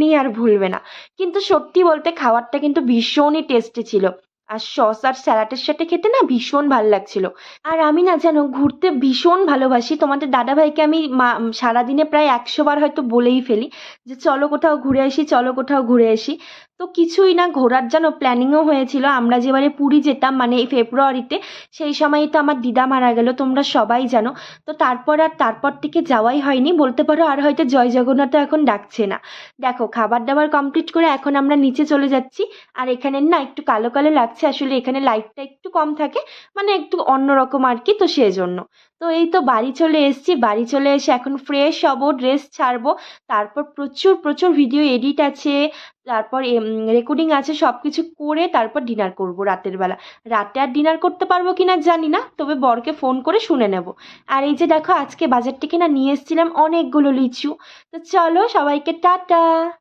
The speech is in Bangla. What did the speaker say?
দিনই আর ভুলবে না। কিন্তু সত্যি বলতে খাবারটা কিন্তু ভীষণই টেস্টি ছিল। আর সস আর স্যালাডের সাথে খেতে না ভীষণ ভাল লাগছিল। আর আমি না জানো ঘুরতে ভীষণ ভালোবাসি। তোমাদের দাদাভাইকে আমি সারাদিনে প্রায় ১০০ বার হয়তো বলেই ফেলি যে চলো কোথাও ঘুরে আসি, চলো কোথাও ঘুরে আসি। তো কিছুই না, ঘোরার যেন প্ল্যানিংও হয়েছিল। আমরা যেবারে পুরী যেতাম মানে এই ফেব্রুয়ারিতে, সেই সময়ই তো আমার দিদা মারা গেল, তোমরা সবাই জানো। তো তারপর থেকে যাওয়াই হয়নি বলতে পারো, আর হয়তো জয় জগন্নাথও এখন ডাকছে না। দেখো খাবার দাবার কমপ্লিট করে এখন আমরা নিচে চলে যাচ্ছি। আর এখানে না একটু কালো কালো লাগছে, আসলে এখানে লাইটটা একটু কম থাকে, মানে একটু অন্যরকম আর কি, তো সেজন্য। তো এই তো বাড়ি চলে এসেছি, বাড়ি চলে এসে এখন ফ্রেশ হবো, ড্রেস ছাড়বো, তারপর প্রচুর প্রচুর ভিডিও এডিট আছে, তারপর রেকর্ডিং আছে, সব কিছু করে তারপর ডিনার করব রাতের বেলা। রাতে আর ডিনার করতে পারবো কিনা জানি না, তবে বরকে ফোন করে শুনে নেব। আর এই যে দেখো আজকে বাজার থেকে না নিয়ে এসেছিলাম অনেকগুলো লিচু। তো চলো সবাইকে টাটা।